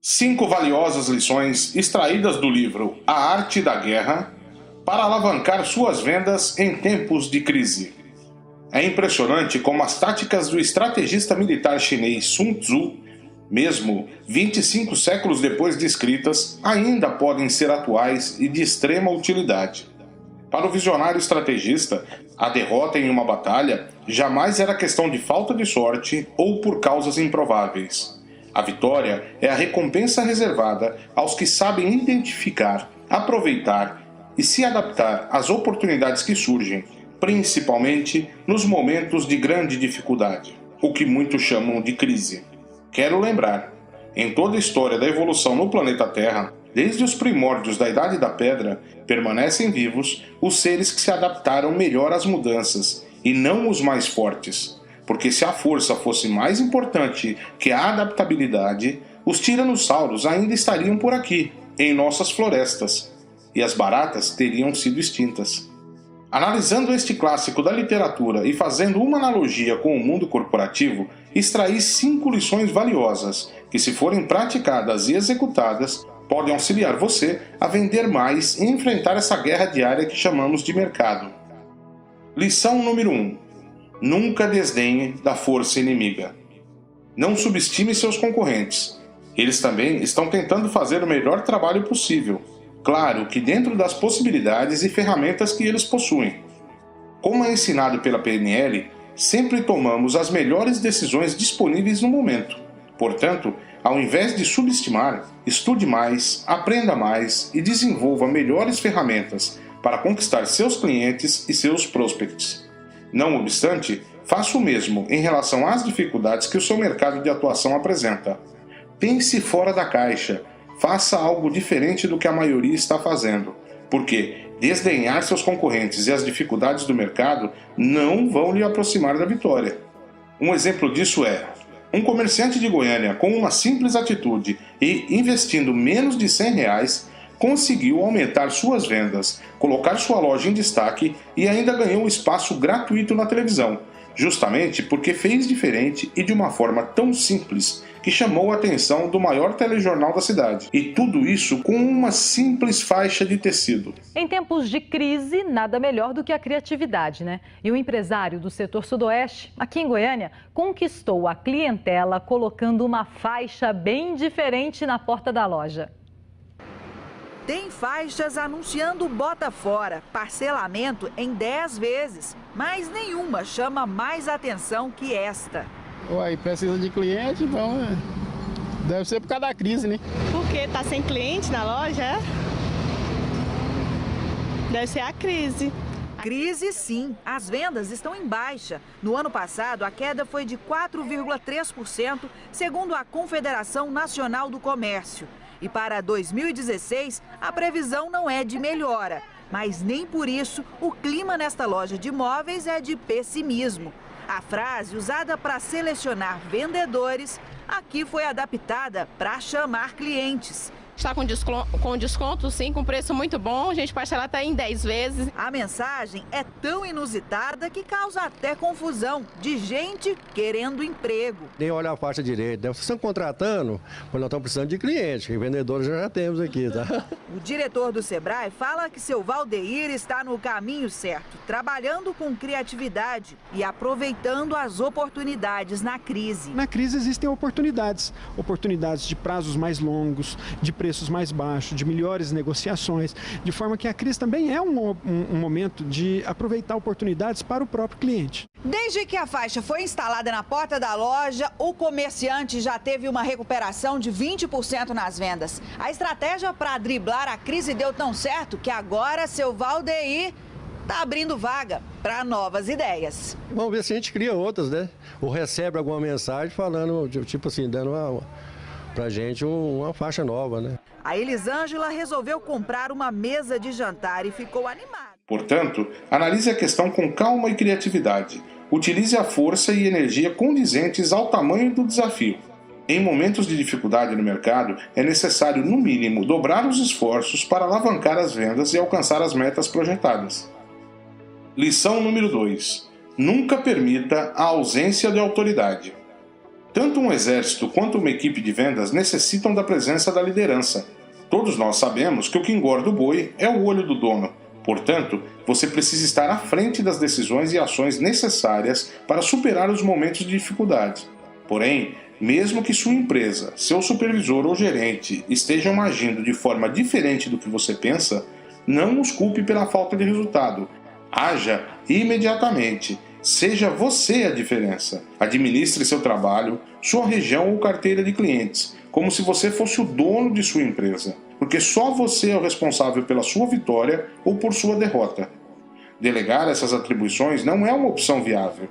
5 valiosas lições extraídas do livro A Arte da Guerra para alavancar suas vendas em tempos de crise. É impressionante como as táticas do estrategista militar chinês Sun Tzu, mesmo 25 séculos depois de escritas, ainda podem ser atuais e de extrema utilidade. Para o visionário estrategista, a derrota em uma batalha jamais era questão de falta de sorte ou por causas improváveis. A vitória é a recompensa reservada aos que sabem identificar, aproveitar e se adaptar às oportunidades que surgem, principalmente nos momentos de grande dificuldade, o que muitos chamam de crise. Quero lembrar, em toda a história da evolução no planeta Terra, desde os primórdios da Idade da Pedra, permanecem vivos os seres que se adaptaram melhor às mudanças, e não os mais fortes. Porque se a força fosse mais importante que a adaptabilidade, os tiranossauros ainda estariam por aqui, em nossas florestas, e as baratas teriam sido extintas. Analisando este clássico da literatura e fazendo uma analogia com o mundo corporativo, extraí 5 lições valiosas que, se forem praticadas e executadas, podem auxiliar você a vender mais e enfrentar essa guerra diária que chamamos de mercado. Lição número 1. Nunca desdenhe da força inimiga. Não subestime seus concorrentes. Eles também estão tentando fazer o melhor trabalho possível. Claro que dentro das possibilidades e ferramentas que eles possuem. Como é ensinado pela PNL, sempre tomamos as melhores decisões disponíveis no momento. Portanto, ao invés de subestimar, estude mais, aprenda mais e desenvolva melhores ferramentas para conquistar seus clientes e seus prospects. Não obstante, faça o mesmo em relação às dificuldades que o seu mercado de atuação apresenta. Pense fora da caixa, faça algo diferente do que a maioria está fazendo, porque desdenhar seus concorrentes e as dificuldades do mercado não vão lhe aproximar da vitória. Um exemplo disso é: um comerciante de Goiânia, com uma simples atitude e investindo menos de R$100, conseguiu aumentar suas vendas, colocar sua loja em destaque e ainda ganhou espaço gratuito na televisão, justamente porque fez diferente e de uma forma tão simples que chamou a atenção do maior telejornal da cidade. E tudo isso com uma simples faixa de tecido. Em tempos de crise, nada melhor do que a criatividade, né? E o empresário do setor sudoeste, aqui em Goiânia, conquistou a clientela colocando uma faixa bem diferente na porta da loja. Tem faixas anunciando bota fora, parcelamento em 10 vezes, mas nenhuma chama mais atenção que esta. Uai, precisa de cliente, então deve ser por causa da crise, né? Porque tá sem cliente na loja, é? Deve ser a crise. Crise sim, as vendas estão em baixa. No ano passado, a queda foi de 4,3%, segundo a Confederação Nacional do Comércio. E para 2016, a previsão não é de melhora. Mas nem por isso o clima nesta loja de móveis é de pessimismo. A frase usada para selecionar vendedores aqui foi adaptada para chamar clientes. Está com desconto, sim, com preço muito bom. A gente parcela até em 10 vezes. A mensagem é tão inusitada que causa até confusão de gente querendo emprego. Nem olha a faixa direita, né? Vocês estão contratando, mas nós estamos precisando de clientes, e vendedores já temos aqui, tá? O diretor do Sebrae fala que seu Valdeir está no caminho certo, trabalhando com criatividade e aproveitando as oportunidades na crise. Na crise existem oportunidades de prazos mais longos, de preços mais baixos, de melhores negociações, de forma que a crise também é um momento de aproveitar oportunidades para o próprio cliente. Desde que a faixa foi instalada na porta da loja, o comerciante já teve uma recuperação de 20% nas vendas. A estratégia para driblar a crise deu tão certo que agora seu Valdeir está abrindo vaga para novas ideias. Vamos ver se a gente cria outras, né? Ou recebe alguma mensagem falando, tipo assim, dando pra gente uma faixa nova, né? A Elisângela resolveu comprar uma mesa de jantar e ficou animada. Portanto, analise a questão com calma e criatividade. Utilize a força e energia condizentes ao tamanho do desafio. Em momentos de dificuldade no mercado, é necessário, no mínimo, dobrar os esforços para alavancar as vendas e alcançar as metas projetadas. Lição número 2. Nunca permita a ausência de autoridade. Tanto um exército quanto uma equipe de vendas necessitam da presença da liderança. Todos nós sabemos que o que engorda o boi é o olho do dono. Portanto, você precisa estar à frente das decisões e ações necessárias para superar os momentos de dificuldade. Porém, mesmo que sua empresa, seu supervisor ou gerente estejam agindo de forma diferente do que você pensa, não os culpe pela falta de resultado. Haja imediatamente. Seja você a diferença. Administre seu trabalho, sua região ou carteira de clientes, como se você fosse o dono de sua empresa, porque só você é o responsável pela sua vitória ou por sua derrota. Delegar essas atribuições não é uma opção viável.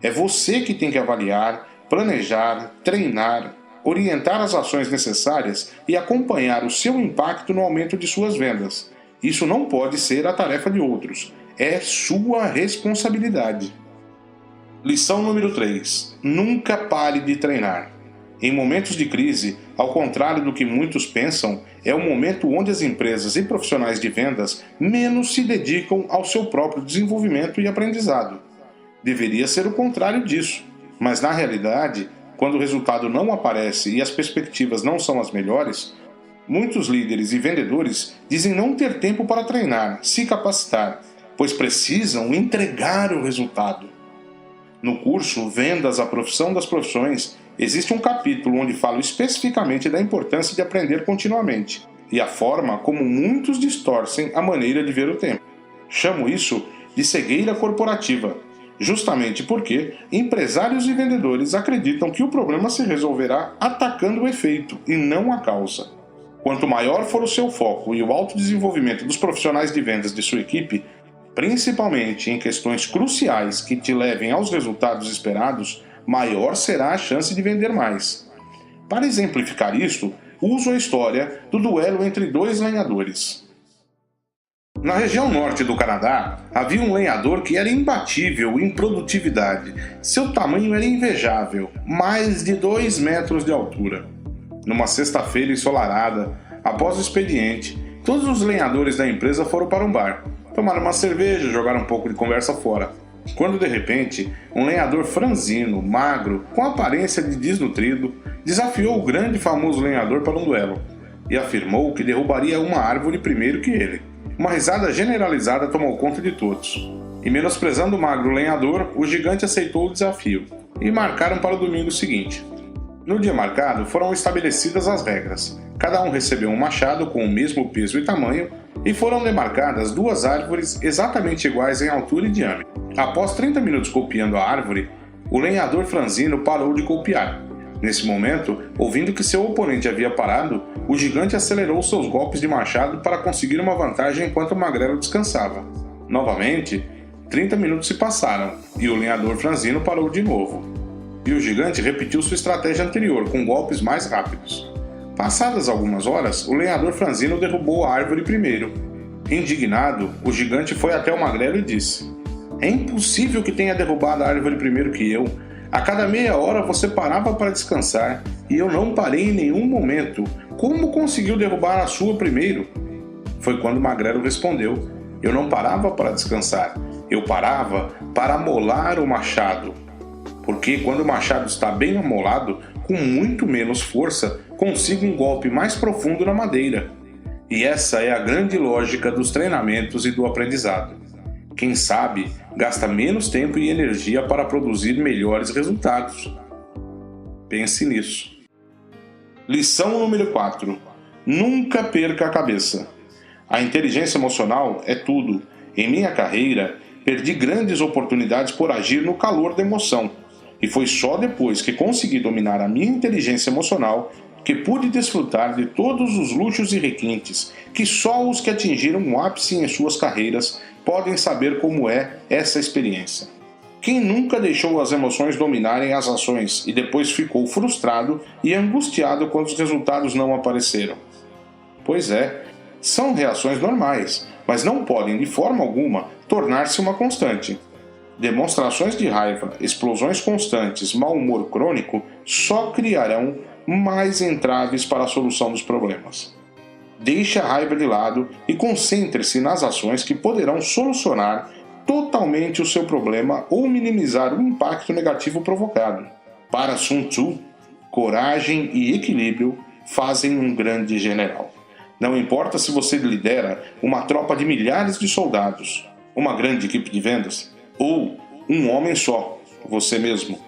É você que tem que avaliar, planejar, treinar, orientar as ações necessárias e acompanhar o seu impacto no aumento de suas vendas. Isso não pode ser a tarefa de outros. É sua responsabilidade. Lição número 3. Nunca pare de treinar. Em momentos de crise, ao contrário do que muitos pensam, é o momento onde as empresas e profissionais de vendas menos se dedicam ao seu próprio desenvolvimento e aprendizado. Deveria ser o contrário disso, mas na realidade, quando o resultado não aparece e as perspectivas não são as melhores, muitos líderes e vendedores dizem não ter tempo para treinar, se capacitar, pois precisam entregar o resultado. No curso Vendas, a Profissão das Profissões, existe um capítulo onde falo especificamente da importância de aprender continuamente e a forma como muitos distorcem a maneira de ver o tempo. Chamo isso de cegueira corporativa, justamente porque empresários e vendedores acreditam que o problema se resolverá atacando o efeito e não a causa. Quanto maior for o seu foco e o autodesenvolvimento dos profissionais de vendas de sua equipe, principalmente em questões cruciais que te levem aos resultados esperados, maior será a chance de vender mais. Para exemplificar isto, uso a história do duelo entre dois lenhadores. Na região norte do Canadá, havia um lenhador que era imbatível em produtividade. Seu tamanho era invejável, mais de 2 metros de altura. Numa sexta-feira ensolarada, após o expediente, todos os lenhadores da empresa foram para um bar. Tomaram uma cerveja e jogaram um pouco de conversa fora. Quando de repente, um lenhador franzino, magro, com aparência de desnutrido, desafiou o grande e famoso lenhador para um duelo e afirmou que derrubaria uma árvore primeiro que ele. Uma risada generalizada tomou conta de todos. E menosprezando o magro lenhador, o gigante aceitou o desafio e marcaram para o domingo seguinte. No dia marcado, foram estabelecidas as regras. Cada um recebeu um machado com o mesmo peso e tamanho e foram demarcadas 2 árvores exatamente iguais em altura e diâmetro. Após 30 minutos golpeando a árvore, o lenhador franzino parou de golpear. Nesse momento, ouvindo que seu oponente havia parado, o gigante acelerou seus golpes de machado para conseguir uma vantagem enquanto o magrelo descansava. Novamente, 30 minutos se passaram e o lenhador franzino parou de novo. E o gigante repetiu sua estratégia anterior, com golpes mais rápidos. Passadas algumas horas, o lenhador franzino derrubou a árvore primeiro. Indignado, o gigante foi até o magrelo e disse: "É impossível que tenha derrubado a árvore primeiro que eu. A cada meia hora você parava para descansar e eu não parei em nenhum momento. Como conseguiu derrubar a sua primeiro?" Foi quando o magrelo respondeu: "Eu não parava para descansar, eu parava para amolar o machado. Porque quando o machado está bem amolado, com muito menos força, consigo um golpe mais profundo na madeira." E essa é a grande lógica dos treinamentos e do aprendizado. Quem sabe, gasta menos tempo e energia para produzir melhores resultados. Pense nisso. Lição número 4. Nunca perca a cabeça. A inteligência emocional é tudo. Em minha carreira, perdi grandes oportunidades por agir no calor da emoção. E foi só depois que consegui dominar a minha inteligência emocional que pude desfrutar de todos os luxos e requintes que só os que atingiram um ápice em suas carreiras podem saber como é essa experiência. Quem nunca deixou as emoções dominarem as ações e depois ficou frustrado e angustiado quando os resultados não apareceram? Pois é, são reações normais, mas não podem de forma alguma tornar-se uma constante. Demonstrações de raiva, explosões constantes, mau humor crônico só criarão mais entraves para a solução dos problemas. Deixe a raiva de lado e concentre-se nas ações que poderão solucionar totalmente o seu problema ou minimizar o impacto negativo provocado. Para Sun Tzu, coragem e equilíbrio fazem um grande general. Não importa se você lidera uma tropa de milhares de soldados, uma grande equipe de vendas, ou um homem só, você mesmo.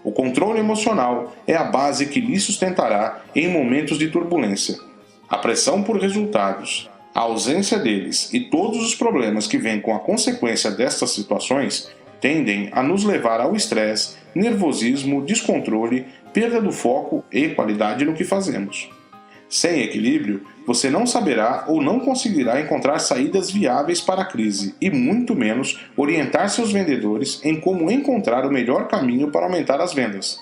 O controle emocional é a base que lhe sustentará em momentos de turbulência. A pressão por resultados, a ausência deles e todos os problemas que vêm com a consequência destas situações tendem a nos levar ao estresse, nervosismo, descontrole, perda do foco e qualidade no que fazemos. Sem equilíbrio, você não saberá ou não conseguirá encontrar saídas viáveis para a crise e muito menos orientar seus vendedores em como encontrar o melhor caminho para aumentar as vendas.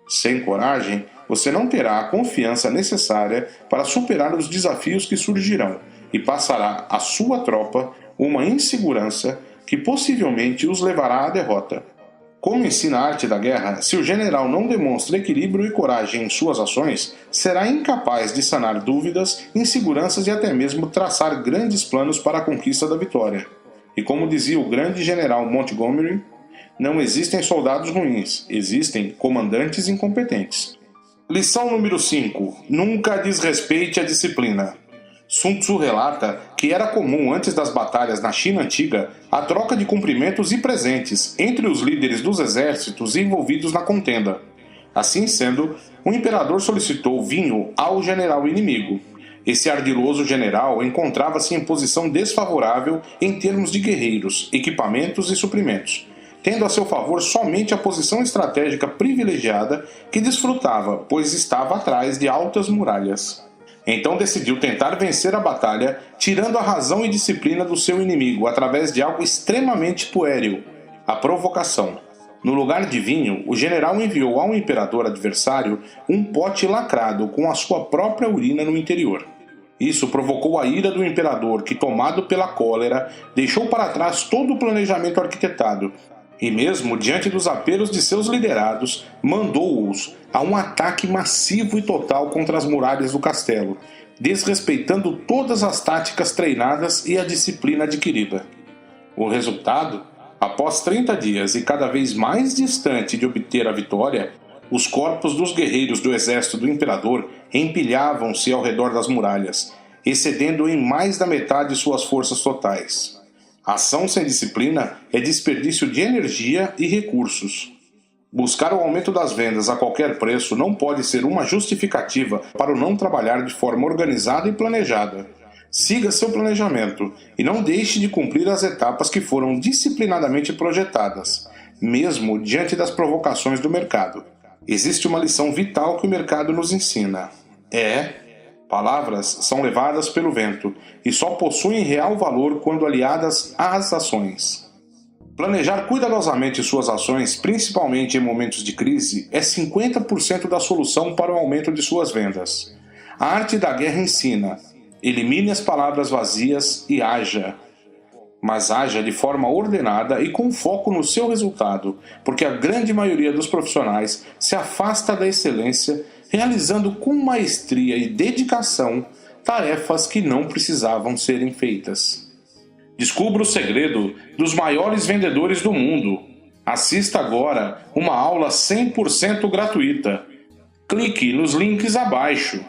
Sem coragem, você não terá a confiança necessária para superar os desafios que surgirão e passará à sua tropa uma insegurança que possivelmente os levará à derrota. Como ensina a arte da guerra, se o general não demonstra equilíbrio e coragem em suas ações, será incapaz de sanar dúvidas, inseguranças e até mesmo traçar grandes planos para a conquista da vitória. E como dizia o grande general Montgomery, não existem soldados ruins, existem comandantes incompetentes. Lição número 5. Nunca desrespeite a disciplina. Sun Tzu relata que era comum antes das batalhas na China antiga a troca de cumprimentos e presentes entre os líderes dos exércitos envolvidos na contenda. Assim sendo, o imperador solicitou vinho ao general inimigo. Esse ardiloso general encontrava-se em posição desfavorável em termos de guerreiros, equipamentos e suprimentos, tendo a seu favor somente a posição estratégica privilegiada que desfrutava, pois estava atrás de altas muralhas. Então decidiu tentar vencer a batalha, tirando a razão e disciplina do seu inimigo através de algo extremamente puéril, a provocação. No lugar de vinho, o general enviou ao imperador adversário um pote lacrado com a sua própria urina no interior. Isso provocou a ira do imperador, que, tomado pela cólera, deixou para trás todo o planejamento arquitetado e, mesmo diante dos apelos de seus liderados, mandou-os a um ataque massivo e total contra as muralhas do castelo, desrespeitando todas as táticas treinadas e a disciplina adquirida. O resultado? Após 30 dias e cada vez mais distante de obter a vitória, os corpos dos guerreiros do exército do imperador empilhavam-se ao redor das muralhas, excedendo em mais da metade suas forças totais. Ação sem disciplina é desperdício de energia e recursos. Buscar o aumento das vendas a qualquer preço não pode ser uma justificativa para o não trabalhar de forma organizada e planejada. Siga seu planejamento e não deixe de cumprir as etapas que foram disciplinadamente projetadas, mesmo diante das provocações do mercado. Existe uma lição vital que o mercado nos ensina. Palavras são levadas pelo vento e só possuem real valor quando aliadas às ações. Planejar cuidadosamente suas ações, principalmente em momentos de crise, é 50% da solução para o aumento de suas vendas. A arte da guerra ensina: elimine as palavras vazias e haja. Mas haja de forma ordenada e com foco no seu resultado, porque a grande maioria dos profissionais se afasta da excelência, realizando com maestria e dedicação tarefas que não precisavam serem feitas. Descubra o segredo dos maiores vendedores do mundo. Assista agora uma aula 100% gratuita. Clique nos links abaixo.